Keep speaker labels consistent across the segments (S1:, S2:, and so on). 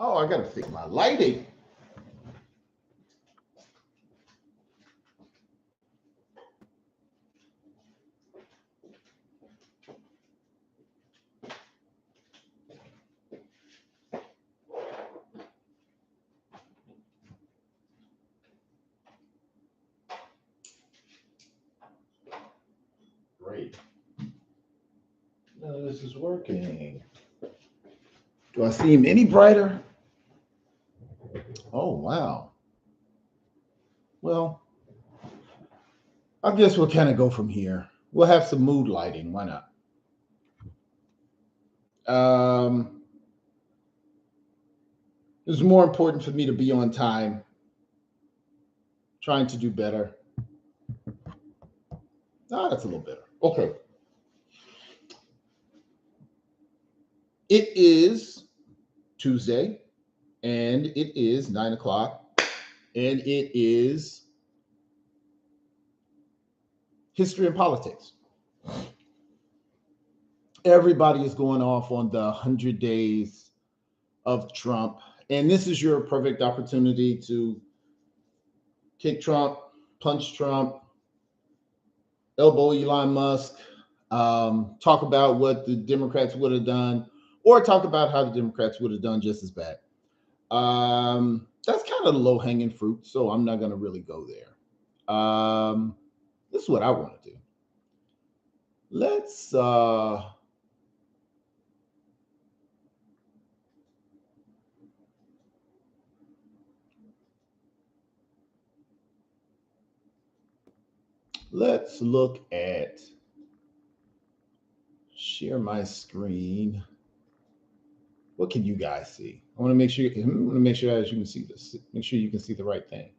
S1: Oh, I gotta fix my lighting. Great. No, this is working. Do I seem any brighter? Oh, wow. Well, I guess we'll kind of go from here. We'll have some mood lighting. Why not? Um, it's more important for me to be on time, trying to do better. Ah, that's a little better. Okay. It is Tuesday, and it is 9 o'clock, and it is history and politics. Everybody is going off on the 100 days of Trump. And this is your perfect opportunity to kick Trump, punch Trump, elbow Elon Musk, talk about what the Democrats would have done, or talk about how the Democrats would have done just as bad. That's kind of the low hanging fruit, so I'm not going to really go there. This is what I want to do. Let's look at share my screen. What can you guys see? I want to make sure. I want to make sure that you can see this. Make sure you can see the right thing.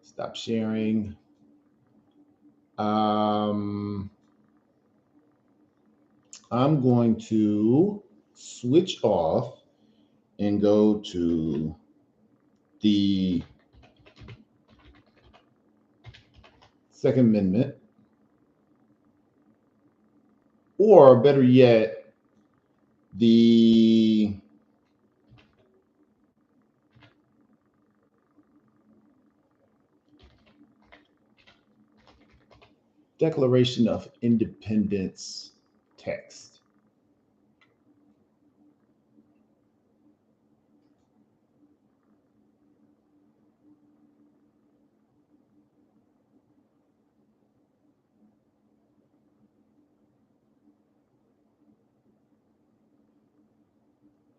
S1: Stop sharing. I'm going to switch off and go to the Second Amendment, or better yet, the Declaration of Independence text.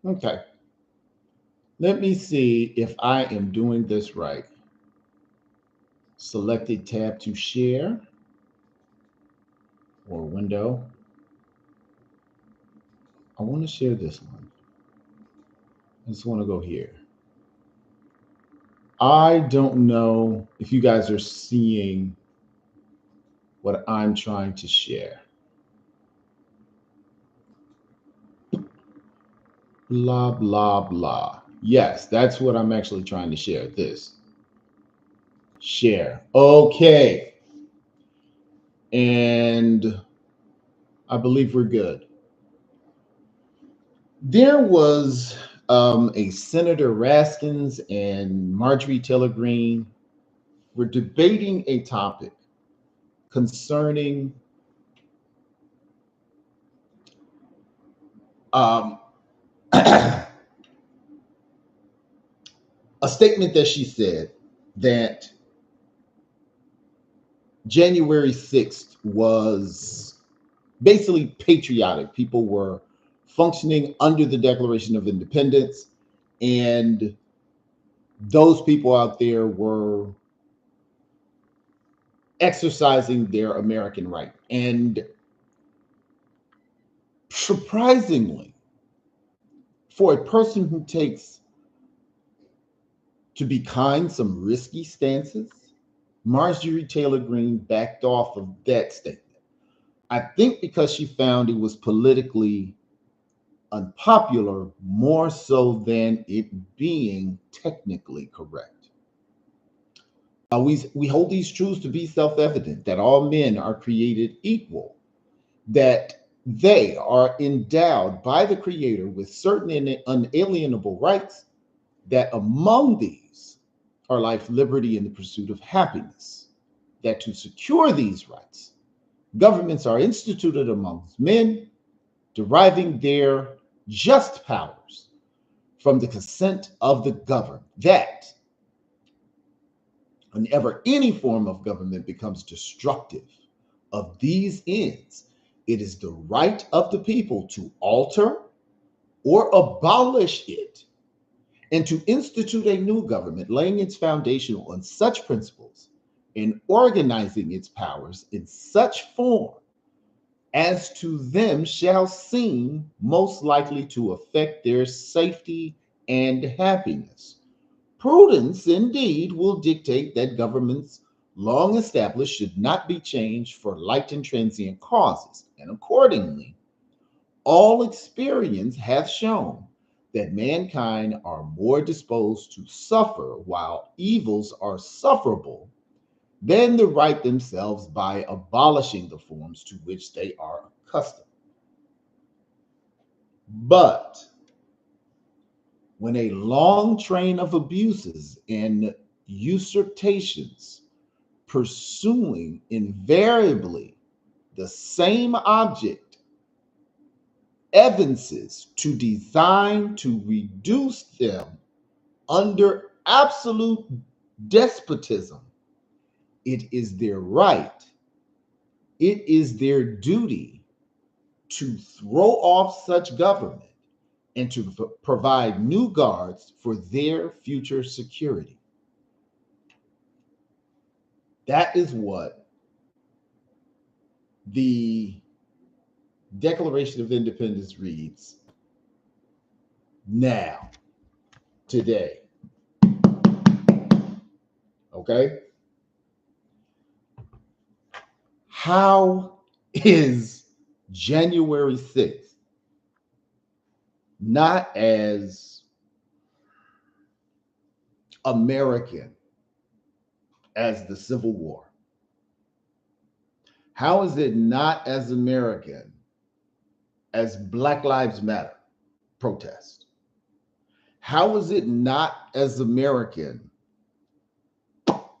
S1: Okay. Let me see if I am doing this right. Selected tab to share or window. I want to share this one. I just want to go here. I don't know if you guys are seeing what I'm trying to share. Blah, blah, blah. Yes, that's what I'm actually trying to share. This. Share. Okay. And I believe we're good. There was a Senator Raskins and Marjorie Taylor Greene were debating a topic concerning um, a statement that she said that January 6th was basically patriotic. People were functioning under the Declaration of Independence, and those people out there were exercising their American right. And surprisingly, for a person who takes, to be kind, some risky stances, Marjorie Taylor Greene backed off of that statement. I think because she found it was politically unpopular more so than it being technically correct. We hold these truths to be self-evident that all men are created equal, that they are endowed by the Creator with certain unalienable rights, that among these are life, liberty, and the pursuit of happiness, that to secure these rights, governments are instituted amongst men, deriving their just powers from the consent of the governed, that whenever any form of government becomes destructive of these ends, it is the right of the people to alter or abolish it, and to institute a new government, laying its foundation on such principles and organizing its powers in such form as to them shall seem most likely to affect their safety and happiness. Prudence, indeed, will dictate that governments long established should not be changed for light and transient causes, and accordingly, all experience hath shown that mankind are more disposed to suffer while evils are sufferable than the right themselves by abolishing the forms to which they are accustomed. But when a long train of abuses and usurpations pursuing invariably the same object evinces to design to reduce them under absolute despotism, it is their right, it is their duty to throw off such government and to provide new guards for their future security. That is what the Declaration of Independence reads now, today. Okay? How is January 6th not as American as the Civil War? How is it not as American as Black Lives Matter protest? How is it not as American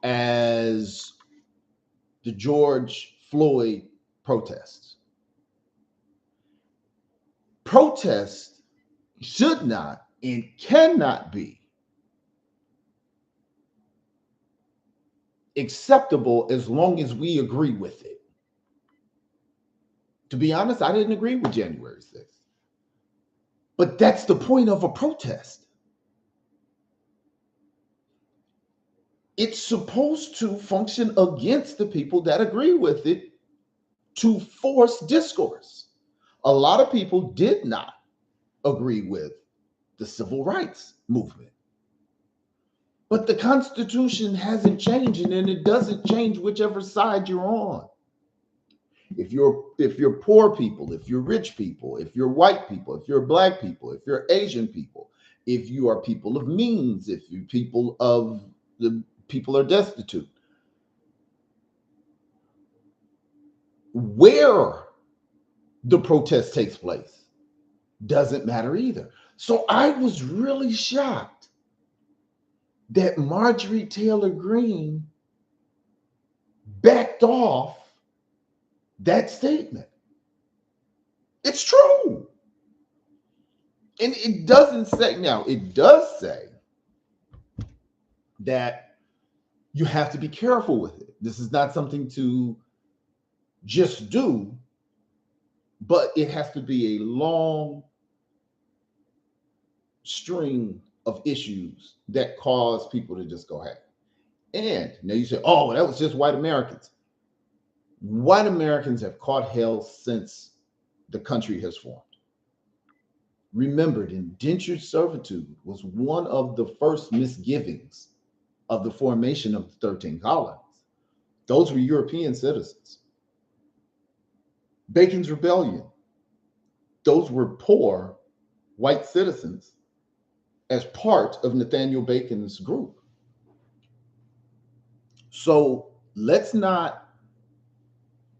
S1: as the George Floyd protests? Protests should not and cannot be acceptable as long as we agree with it. To be honest, I didn't agree with January 6th. But that's the point of a protest. It's supposed to function against the people that agree with it to force discourse. A lot of people did not agree with the civil rights movement. But the Constitution hasn't changed, and it doesn't change whichever side you're on. If you're poor people, if you're rich people, if you're white people, if you're black people, if you're Asian people, if you are people of means, if you people are destitute, where the protest takes place doesn't matter either. So I was really shocked that Marjorie Taylor Greene backed off that statement. It's true. And it doesn't say, now it does say that you have to be careful with it. This is not something to just do, but it has to be a long string of issues that cause people to just go ahead. And now you say, oh, that was just white Americans. White Americans have caught hell since the country has formed. Remember, indentured servitude was one of the first misgivings of the formation of the 13 colonies. Those were European citizens. Bacon's Rebellion, those were poor white citizens as part of Nathaniel Bacon's group. So let's not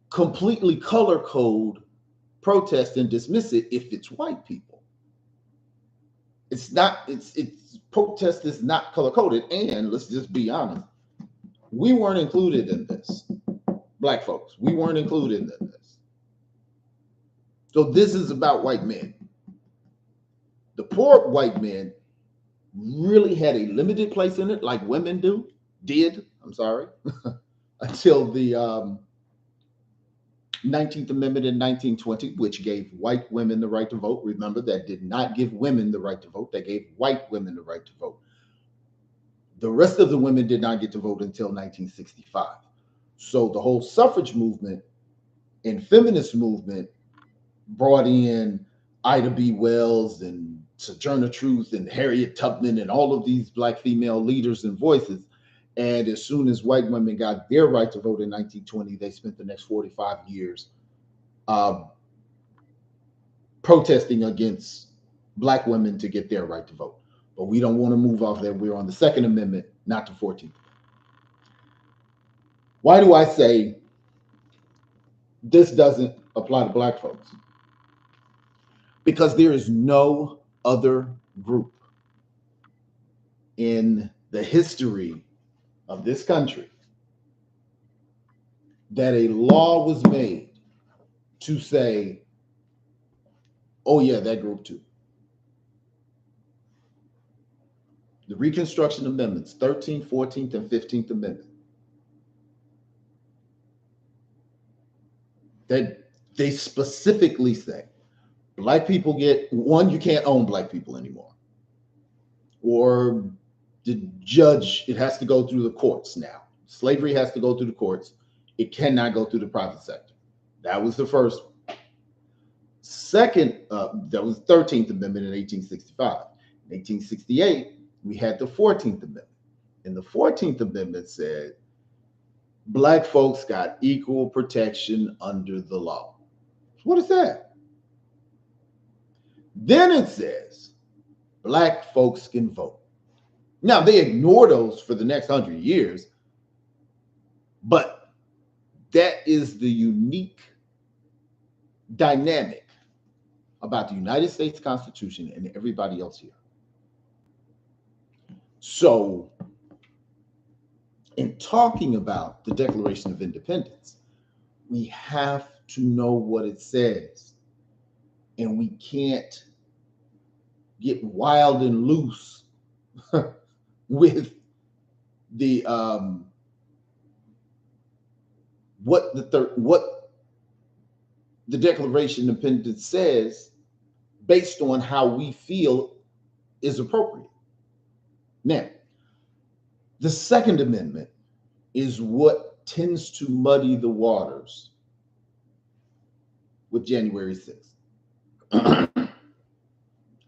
S1: completely color code protest and dismiss it if it's white people. It's not, it's protest is not color coded. And let's just be honest, we weren't included in this. Black folks, we weren't included in this. So this is about white men. The poor white men really had a limited place in it, like women did, I'm sorry, until the 19th Amendment in 1920, which gave white women the right to vote. Remember, that did not give women the right to vote. That gave white women the right to vote. The rest of the women did not get to vote until 1965. So the whole suffrage movement and feminist movement brought in Ida B. Wells and Sojourner Truth and Harriet Tubman and all of these Black female leaders and voices. And as soon as white women got their right to vote in 1920, they spent the next 45 years protesting against Black women to get their right to vote. But we don't want to move off that. We're on the Second Amendment, not the 14th. Why do I say this doesn't apply to Black folks? Because there is no other group in the history of this country that a law was made to say, oh yeah, that group too. The Reconstruction Amendments, 13th, 14th, and 15th Amendment, that they specifically say Black people get, one, you can't own Black people anymore. Or the judge, it has to go through the courts now. Slavery has to go through the courts. It cannot go through the private sector. That was the first one. Second, that was the 13th Amendment in 1865. In 1868, we had the 14th Amendment. And the 14th Amendment said Black folks got equal protection under the law. What is that? Then it says Black folks can vote. Now, they ignore those for the next 100 years, but that is the unique dynamic about the United States Constitution and everybody else here. So, in talking about the Declaration of Independence, we have to know what it says, and we can't get wild and loose with the what the Declaration of Independence says based on how we feel is appropriate. Now, the Second Amendment is what tends to muddy the waters with January 6th.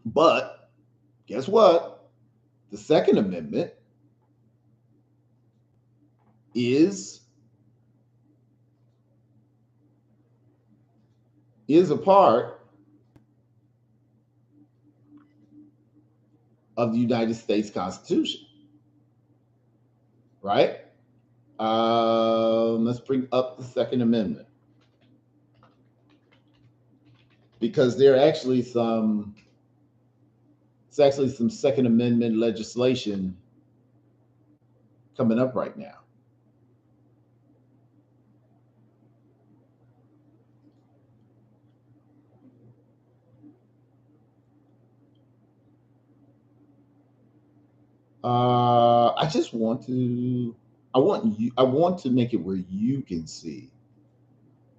S1: But guess what? The Second Amendment is a part of the United States Constitution, right? Let's bring up the Second Amendment, because there are actually some Second Amendment legislation coming up right now. I want to make it where you can see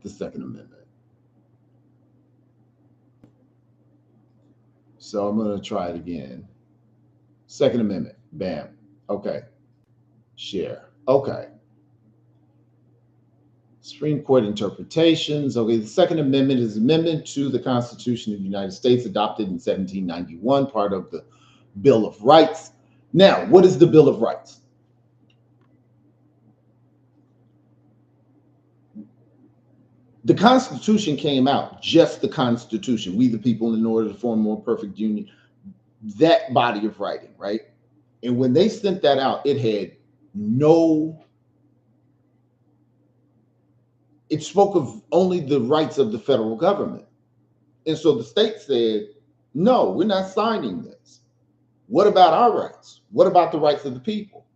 S1: the Second Amendment. So I'm going to try it again. Second Amendment. Bam. Okay. Share. Okay. Supreme Court interpretations. Okay. The Second Amendment is an amendment to the Constitution of the United States adopted in 1791, part of the Bill of Rights. Now, what is the Bill of Rights? The Constitution came out, just the Constitution, we the people in order to form a more perfect union, that body of writing, right? And when they sent that out, it spoke of only the rights of the federal government. And so the state said, no, we're not signing this. What about our rights? What about the rights of the people?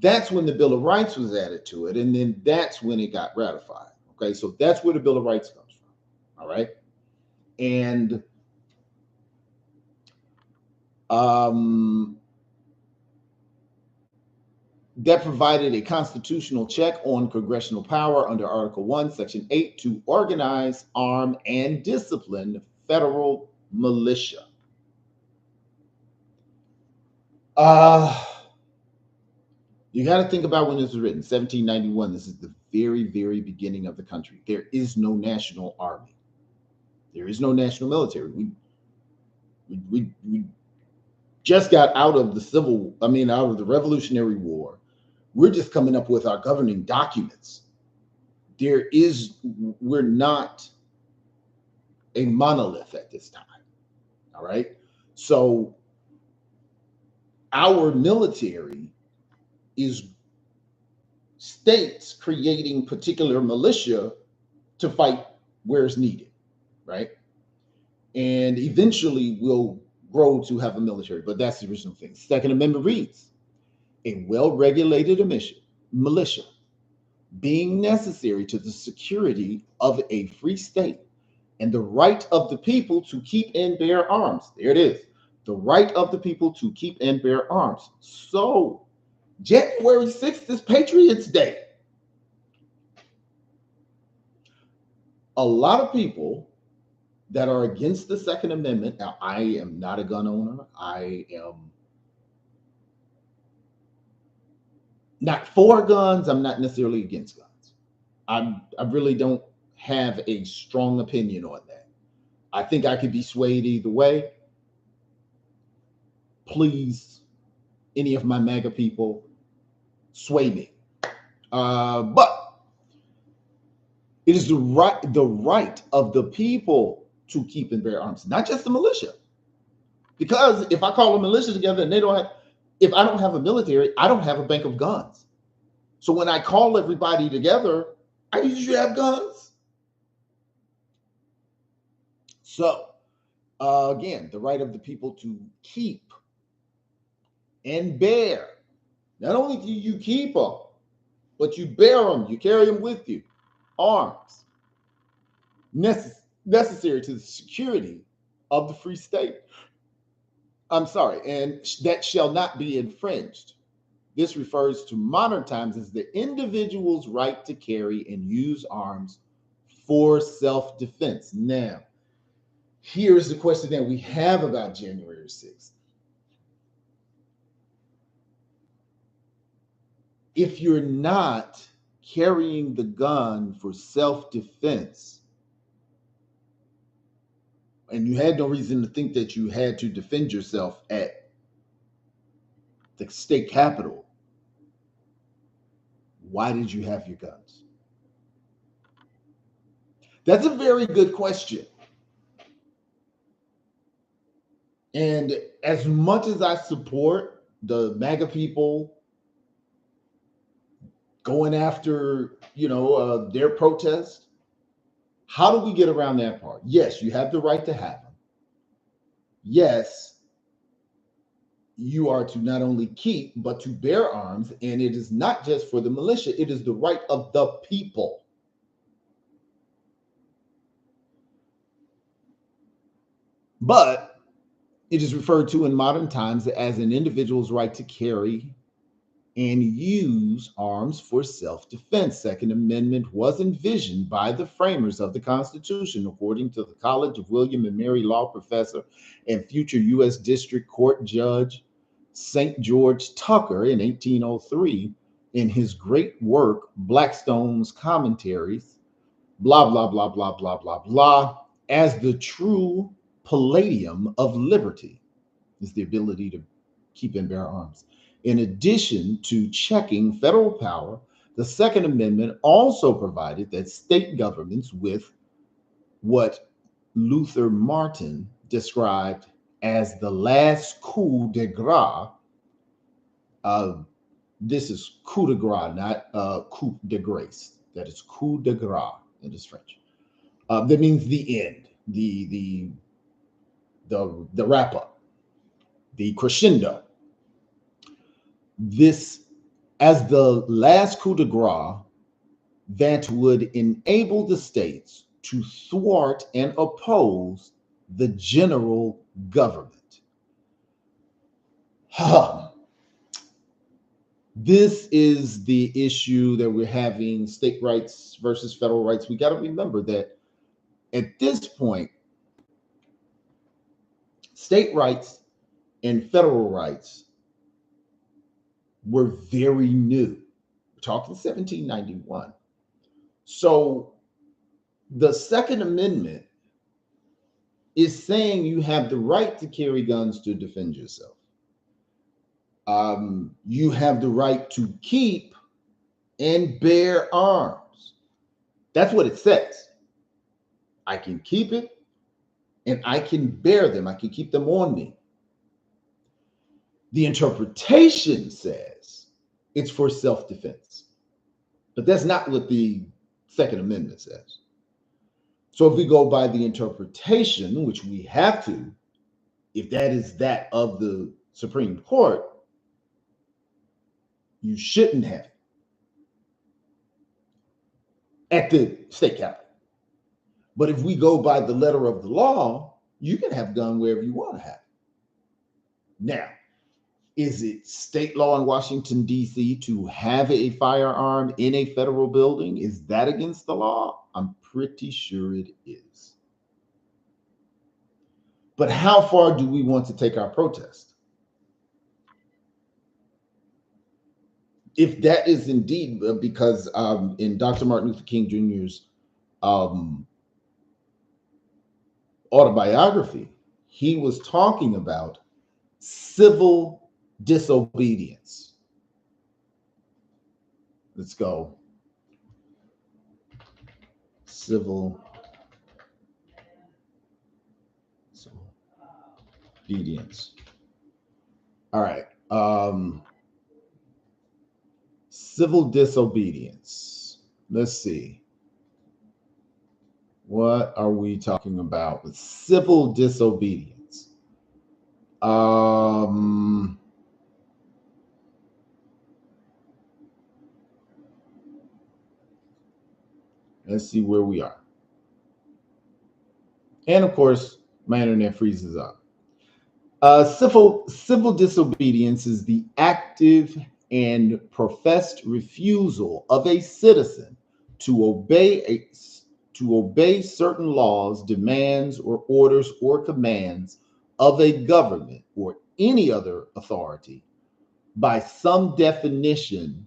S1: That's when the Bill of Rights was added to it. And then that's when it got ratified. Okay, so that's where the Bill of Rights comes from. All right. And that provided a constitutional check on congressional power under Article 1, Section 8 to organize, arm, and discipline federal militia. You got to think about when this was written, 1791. This is the very, very beginning of the country. There is no national army. There is no national military. We just got out of out of the Revolutionary War. We're just coming up with our governing documents. We're not a monolith at this time. All right. So our military is states creating particular militia to fight where it's needed, right? And eventually we'll grow to have a military, but that's the original thing. Second Amendment reads, a well-regulated militia being necessary to the security of a free state and the right of the people to keep and bear arms. There it is. The right of the people to keep and bear arms. So January 6th is Patriots Day. A lot of people that are against the Second Amendment, now I am not a gun owner. I am not for guns. I'm not necessarily against guns. I really don't have a strong opinion on that. I think I could be swayed either way. Please, any of my MAGA people, sway me. But it is the right of the people to keep and bear arms, not just the militia. Because if I call a militia together and if I don't have a military, I don't have a bank of guns. So when I call everybody together, I usually have guns. So again, the right of the people to keep and bear. Not only do you keep them, but you bear them, you carry them with you. Arms necessary to the security of the free state. I'm sorry, and that shall not be infringed. This refers to modern times as the individual's right to carry and use arms for self-defense. Now, here's the question that we have about January 6th. If you're not carrying the gun for self-defense, and you had no reason to think that you had to defend yourself at the state capitol, why did you have your guns? That's a very good question. And as much as I support the MAGA people going after, their protest, how do we get around that part? Yes, you have the right to have them. Yes, you are to not only keep, but to bear arms. And it is not just for the militia, it is the right of the people. But it is referred to in modern times as an individual's right to carry and use arms for self-defense. Second Amendment was envisioned by the framers of the Constitution, according to the College of William and Mary law professor and future U.S. District Court Judge St. George Tucker in 1803 in his great work, Blackstone's Commentaries, blah, blah, blah, blah, blah, blah, blah, as the true palladium of liberty is the ability to keep and bear arms. In addition to checking federal power, the Second Amendment also provided that state governments with what Luther Martin described as the last coup de grace. This is coup de grace, not coup de grace. That is coup de grace. That is French. That means the end. the the wrap up, the crescendo. This as the last coup de grace that would enable the states to thwart and oppose the general government. This is the issue that we're having, state rights versus federal rights. We got to remember that at this point, state rights and federal rights were very new. We're talking 1791. So the Second Amendment is saying you have the right to carry guns to defend yourself. You have the right to keep and bear arms. That's what it says. I can keep it and I can bear them. I can keep them on me. The interpretation says it's for self-defense, but that's not what the Second Amendment says. So if we go by the interpretation, which we have to, if that is that of the Supreme Court, you shouldn't have it at the state capitol. But if we go by the letter of the law, you can have a gun wherever you want to have it. Now, is it state law in Washington, D.C. to have a firearm in a federal building? Is that against the law? I'm pretty sure it is. But how far do we want to take our protest? If that is indeed, because in Dr. Martin Luther King Jr.'s autobiography, he was talking about civil disobedience. Let's go. Civil obedience. All right. Civil disobedience. Let's see. What are we talking about with civil disobedience? Let's see where we are. And of course, my internet freezes up. Civil disobedience is the active and professed refusal of a citizen to obey certain laws, demands, or orders or commands of a government or any other authority. By some definition,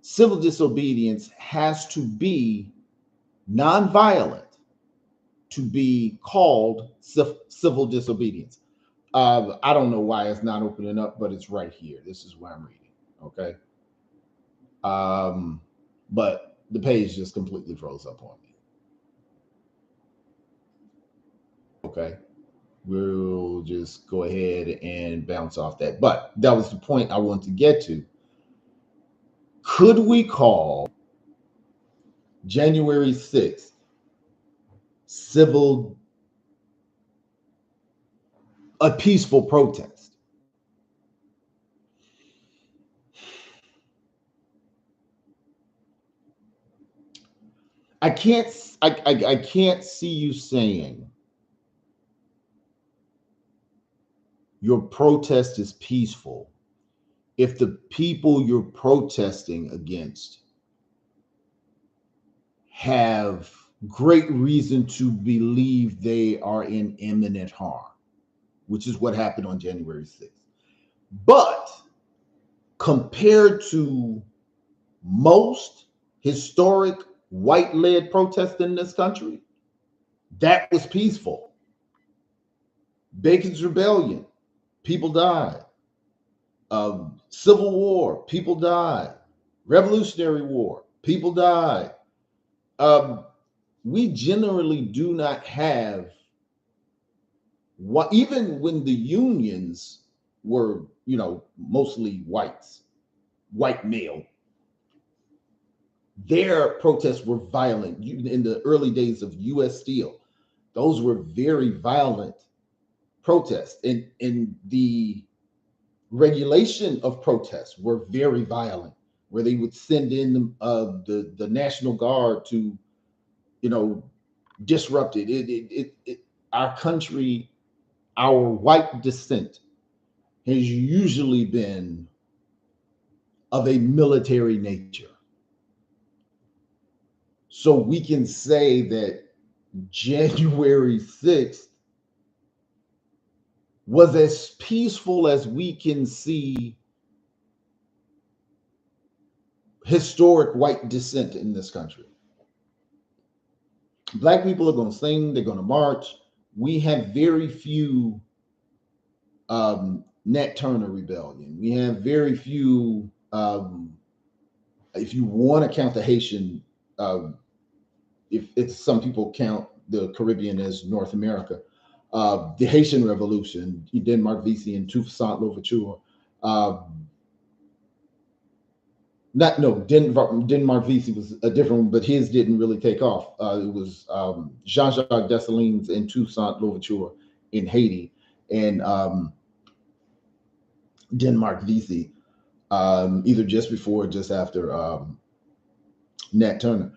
S1: civil disobedience has to be nonviolent to be called civil disobedience. I don't know why it's not opening up, but it's right here. This is where I'm reading. Okay. But the page just completely froze up on me. Okay. We'll just go ahead and bounce off that. But that was the point I want to get to. Could we call January 6th a peaceful protest? I can't see you saying your protest is peaceful if the people you're protesting against have great reason to believe they are in imminent harm, which is what happened on January 6th. But compared to most historic white-led protests in this country, that was peaceful. Bacon's Rebellion, people died. Civil War, people died. Revolutionary War, people died. We generally do not have what, even when the unions were, mostly white male, their protests were violent. In the early days of U.S. Steel, those were very violent protests, and the regulation of protests were very violent, where they would send in the National Guard to, you know, disrupt it. Our country, our white descent has usually been of a military nature. So we can say that January 6th was as peaceful as we can see historic white descent in this country. Black people are going to sing, they're going to march. We have very few Nat Turner rebellion. We have very few, if you want to count the Haitian, if it's some people count the Caribbean as North America, the Haitian Revolution, Denmark Vesey and Toussaint Louverture. Denmark Vesey was a different one, but his didn't really take off. It was Jean-Jacques Dessalines and Toussaint Louverture in Haiti, and Denmark Vesey, either just before or just after Nat Turner.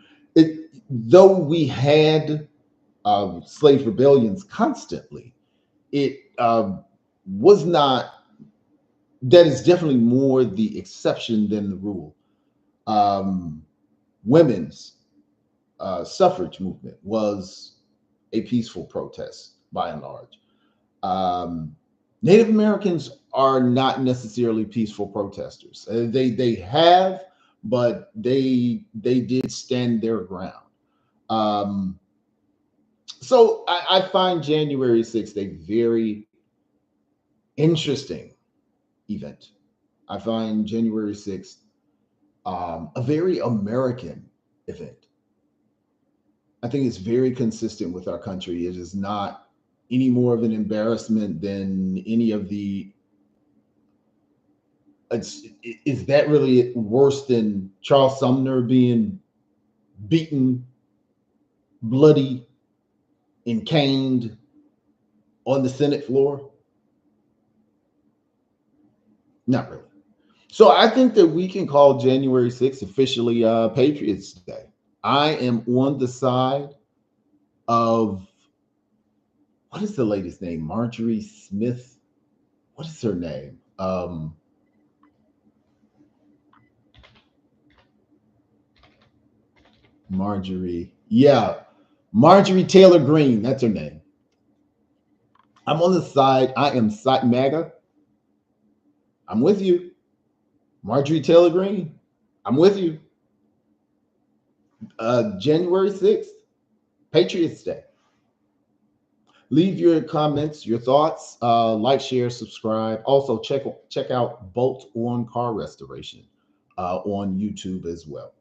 S1: Though we had slave rebellions constantly, it was not. That is definitely more the exception than the rule. Women's suffrage movement was a peaceful protest by and large. Native Americans are not necessarily peaceful protesters. They have, but they did stand their ground. So I find January 6th a very interesting event. I find January 6th a very American event. I think it's very consistent with our country. It is not any more of an embarrassment than any of the. Is that really worse than Charles Sumner being beaten, bloody, and caned on the Senate floor? Not really. So I think that we can call January 6th officially Patriots Day. I am on the side of, what is the lady's name? Marjorie Smith. What is her name? Marjorie. Yeah. Marjorie Taylor Greene. That's her name. I'm on the side. I am side MAGA. I'm with you. Marjorie Taylor Greene. I'm with you. January 6th, Patriots Day. Leave your comments, your thoughts, like, share, subscribe. Also, check out Bolt on Car Restoration on YouTube as well.